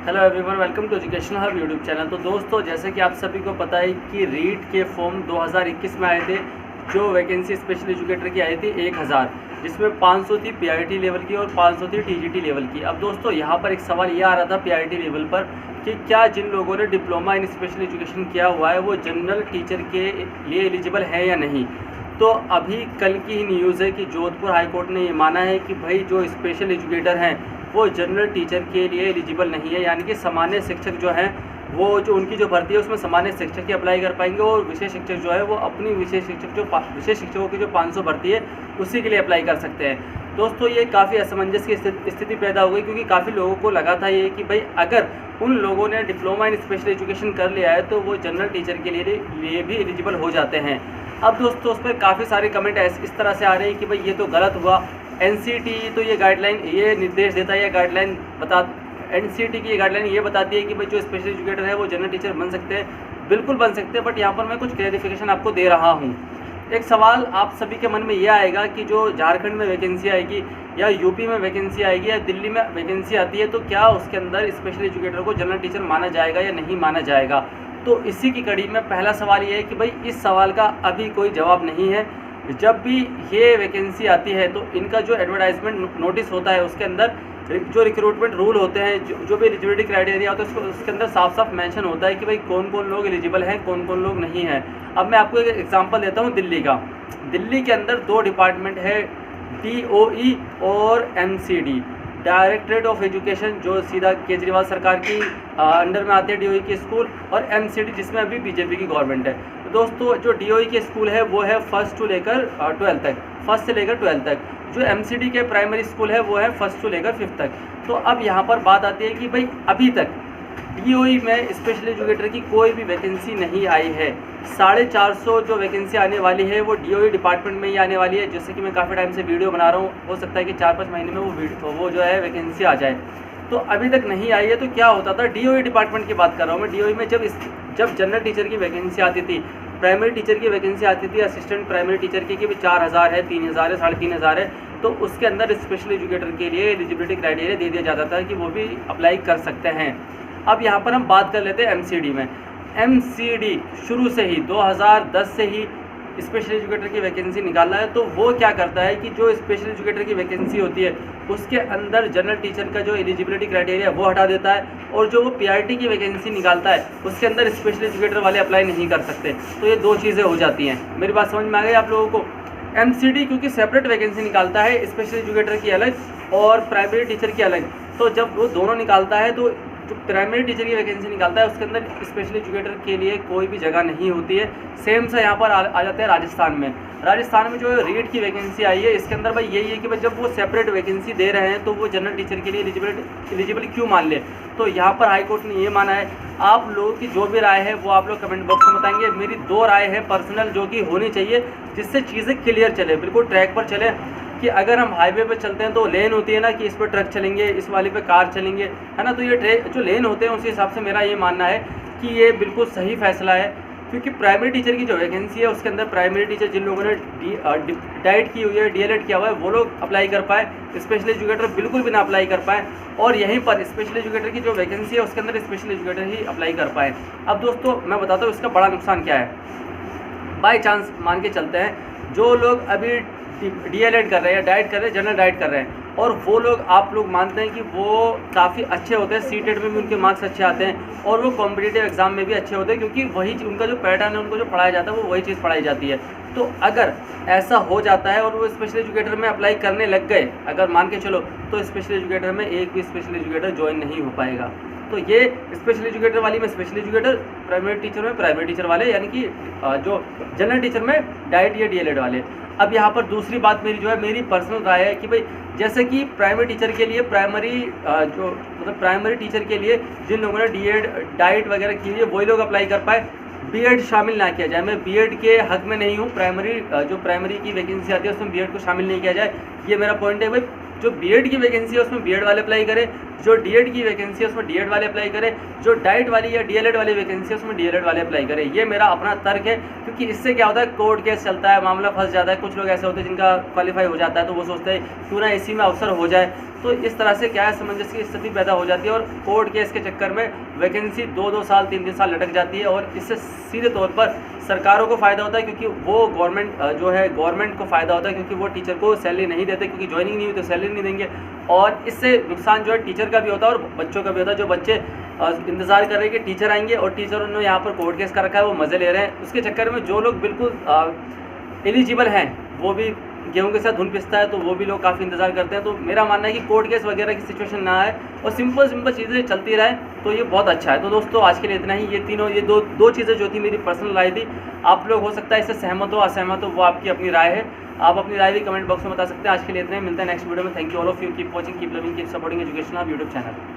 Hello everyone, welcome to educational hub YouTube channel. तो दोस्तों, जैसे कि आप सभी को पता है कि रीट के फॉर्म 2021 में आए थे। जो वैकेंसी स्पेशल एजुकेटर की आई थी 1000, जिसमें 500 थी पीआईटी लेवल की और 500 थी टीजीटी लेवल की। अब दोस्तों, यहाँ पर एक सवाल ये आ रहा था पीआईटी लेवल पर कि क्या जिन लोगों ने डिप्लोमा इन स्पेशल एजुकेशन किया हुआ है वो जनरल टीचर के लिए एलिजिबल है या नहीं। तो अभी कल की ही न्यूज़ है कि जोधपुर हाई कोर्ट ने ये माना है कि भाई जो स्पेशल एजुकेटर हैं वो जनरल टीचर के लिए एलिजिबल नहीं है, यानी कि सामान्य शिक्षक जो हैं वो जो उनकी जो भर्ती है उसमें सामान्य शिक्षक ही अप्लाई कर पाएंगे और विशेष शिक्षक जो है वो अपनी विशेष शिक्षकों की जो 500 भर्ती है उसी के लिए अप्लाई कर सकते हैं। दोस्तों, ये काफ़ी असमंजस की स्थिति पैदा हो गई, क्योंकि काफ़ी लोगों को लगा था ये कि भाई अगर उन लोगों ने डिप्लोमा इन स्पेशल एजुकेशन कर लिया है तो वो जनरल टीचर के लिए भी एलिजिबल हो जाते हैं। अब दोस्तों, उस पर काफ़ी सारे कमेंट इस तरह से आ रहे हैं कि भाई ये तो गलत हुआ। एनसीटी तो ये गाइडलाइन ये निर्देश देता है, ये गाइडलाइन एनसीटी की ये गाइडलाइन ये बताती है कि भाई जो स्पेशल एजुकेटर है वो जनरल टीचर बन सकते हैं, बिल्कुल बन सकते हैं। बट यहाँ पर मैं कुछ क्लैरिफिकेशन आपको दे रहा हूँ। एक सवाल आप सभी के मन में ये आएगा कि जो झारखंड में वैकेंसी आएगी या यूपी में वैकेंसी आएगी या दिल्ली में वैकेंसी आती है तो क्या उसके अंदर स्पेशल एजुकेटर को जनरल टीचर माना जाएगा या नहीं माना जाएगा। तो इसी की कड़ी में पहला सवाल ये है कि भाई इस सवाल का अभी कोई जवाब नहीं है। जब भी ये वैकेंसी आती है तो इनका जो एडवर्टाइजमेंट नोटिस होता है उसके अंदर जो रिक्रूटमेंट रूल होते हैं, जो भी एलिजिबिलिटी क्राइटेरिया होता है उसके अंदर साफ साफ मेंशन होता है कि भाई कौन कौन लोग एलिजिबल हैं, कौन कौन लोग नहीं हैं। अब मैं आपको एक एग्जांपल देता हूँ दिल्ली का। दिल्ली के अंदर 2 डिपार्टमेंट है, डीओई और एमसीडी, डायरेक्टरेट ऑफ एजुकेशन, जो सीधा केजरीवाल सरकार की अंडर में आते हैं डीओई के स्कूल, और एमसीडी जिसमें अभी बीजेपी की गवर्नमेंट है। तो दोस्तों, जो डीओई के स्कूल है वो है फर्स्ट से लेकर 12 तक। जो एमसीडी के प्राइमरी स्कूल है वो है फर्स्ट से लेकर 5th तक। तो अब यहाँ पर बात आती है कि भाई अभी तक डीओई में स्पेशल एजुकेटर की कोई भी वैकेंसी नहीं आई है। 450 जो वैकेंसी आने वाली है वो डीओई डिपार्टमेंट में ही आने वाली है। जैसे कि मैं काफ़ी टाइम से वीडियो बना रहा हूँ, हो सकता है कि 4-5 महीने में वो जो है वैकेंसी आ जाए। तो अभी तक नहीं आई है। तो क्या होता था, डीओई डिपार्टमेंट की बात कर रहा हूँ मैं। डीओई में जब जनरल टीचर की वैकेंसी आती थी, प्राइमरी टीचर की वैकेंसी आती थी, असिस्टेंट प्राइमरी टीचर की भी 4000 है, 3000 है, 3500 है, तो उसके अंदर स्पेशल एजुकेटर के लिए एलिजिबिलिटी क्राइटेरिया दे दिया जाता था कि वो भी अप्लाई कर सकते हैं। अब यहाँ पर हम बात कर लेते हैं एमसीडी में। एमसीडी शुरू से ही 2010 से ही स्पेशल एजुकेटर की वैकेंसी निकाला है। तो वो क्या करता है कि जो स्पेशल एजुकेटर की वैकेंसी होती है उसके अंदर जनरल टीचर का जो एलिजिबिलिटी क्राइटेरिया वो हटा देता है, और जो वो पीआरटी की वैकेंसी निकालता है उसके अंदर स्पेशल एजुकेटर वाले अप्लाई नहीं कर सकते। तो ये 2 चीज़ें हो जाती हैं। मेरी बात समझ में आ गई आप लोगों को। एमसीडी क्योंकि सेपरेट वैकेंसी निकालता है, स्पेशल एजुकेटर की अलग और प्राइमरी टीचर की अलग। तो जब वो दोनों निकालता है तो जो प्राइमरी टीचर की वैकेंसी निकालता है उसके अंदर स्पेशल एजुकेटर के लिए कोई भी जगह नहीं होती है। सेम सा यहाँ पर आ जाता है राजस्थान में जो रीट की वैकेंसी आई है इसके अंदर भाई यही है कि भाई जब वो सेपरेट वैकेंसी दे रहे हैं तो वो जनरल टीचर के लिए एलिजिबल क्यों मान ले। तो यहाँ पर हाई कोर्ट ने ये माना है। आप लोगों की जो भी राय है वो आप लोग कमेंट बॉक्स में बताएंगे। मेरी 2 राय है पर्सनल जो कि होनी चाहिए, जिससे चीज़ें क्लियर चले, बिल्कुल ट्रैक पर चले। कि अगर हम हाईवे पे चलते हैं तो लेन होती है ना कि इस पर ट्रक चलेंगे, इस वाले पे कार चलेंगे, है ना। तो ये जो लेन होते हैं उसी हिसाब से मेरा ये मानना है कि ये बिल्कुल सही फैसला है। क्योंकि प्राइमरी टीचर की जो वैकेंसी है उसके अंदर प्राइमरी टीचर जिन लोगों ने डाइट की हुई है, डीएलएड किया हुआ है, वो लोग अप्लाई कर पाए। स्पेशल एजुकेटर बिल्कुल भी ना अप्लाई कर पाए। और यहीं पर स्पेशल एजुकेटर की जो वैकेंसी है उसके अंदर स्पेशल एजुकेटर ही अप्लाई कर पाए। अब दोस्तों, मैं बताता हूँ इसका बड़ा नुकसान क्या है। बाई चांस मान के चलते हैं जो लोग अभी डीएलएड कर रहे हैं या डाइट कर रहे हैं, जनरल डाइट कर रहे हैं, और वो लोग आप लोग मानते हैं कि वो काफ़ी अच्छे होते हैं, सीटेट में भी उनके मार्क्स अच्छे आते हैं और वो कॉम्पिटिटिव एग्जाम में भी अच्छे होते हैं, क्योंकि वही उनका जो पैटर्न है, उनको जो पढ़ाया जाता है वो वही चीज़ पढ़ाई जाती है। तो अगर ऐसा हो जाता है और वो स्पेशल एजुकेटर में अप्लाई करने लग गए, अगर मान के चलो, तो स्पेशल एजुकेटर में एक भी स्पेशल एजुकेटर ज्वाइन नहीं हो पाएगा। तो ये स्पेशल एजुकेटर वाली में स्पेशल एजुकेटर, प्राइमरी टीचर में प्राइमरी टीचर वाले, यानी कि जो जनरल टीचर में डाइट या डीएलएड वाले। अब यहाँ पर दूसरी बात मेरी पर्सनल राय है कि भाई जैसे कि प्राइमरी टीचर के लिए प्राइमरी टीचर के लिए जिन लोगों ने डीएड डाइट वगैरह की है वही लोग अप्लाई कर पाए, बीएड शामिल ना किया जाए। मैं बीएड के हक में नहीं हूँ। जो प्राइमरी की वैकेंसी आती है उसमें बीएड को शामिल नहीं किया जाए, ये मेरा पॉइंट है। भाई जो बीएड की वैकेंसी है उसमें बीएड वाले अप्लाई करें, जो डीएड की वैकेंसी है उसमें डीएड वाले अप्लाई करें, जो डाइट वाली या डीएलएड वाली वैकेंसी है उसमें डीएलएड वाले अप्लाई करें। ये मेरा अपना तर्क है, क्योंकि इससे क्या होता है, कोर्ट केस चलता है, मामला फंस जाता है। कुछ लोग ऐसे होते हैं जिनका क्वालिफाई हो जाता है तो वो सोचते हैं क्यों ना इसी में अवसर हो जाए। तो इस तरह से क्या है, असमंजस की स्थिति पैदा हो जाती है और कोर्ट केस के चक्कर में वैकेंसी 2-2 साल 3-3 साल लटक जाती है। और इससे सीधे तौर पर सरकारों को फ़ायदा होता है, क्योंकि वो गवर्नमेंट को फ़ायदा होता है, क्योंकि वो टीचर को सैलरी नहीं देते, क्योंकि ज्वाइनिंग नहीं हुई तो सैलरी नहीं देंगे। और इससे नुकसान जो है टीचर का भी होता है और बच्चों का भी होता है। जो बच्चे इंतज़ार कर रहे हैं कि टीचर आएंगे और टीचरों ने यहाँ पर कोर्ट केस का रखा है, वो मज़े ले रहे हैं। उसके चक्कर में जो लोग बिल्कुल एलिजिबल हैं वो भी गेहूं के साथ धुन पिसता है, तो वो भी लोग काफ़ी इंतज़ार करते हैं। तो मेरा मानना है कि कोर्ट केस वगैरह की सिचुएशन ना आए और सिंपल चीज़ें चलती रहे, तो ये बहुत अच्छा है। तो दोस्तों आज के लिए इतना ही। ये दो चीज़ें जो थी मेरी पर्सनल राय थी। आप लोग हो सकता है इससे सहमत हो असहमत हो, वो आपकी अपनी राय है। आप अपनी राय भी कमेंट बॉक्स में बता सकते हैं। आज के लिए इतना ही, मिलते हैं नेक्स्ट वीडियो में। Thank you all of you, keep watching, keep loving, keep supporting education of YouTube channel.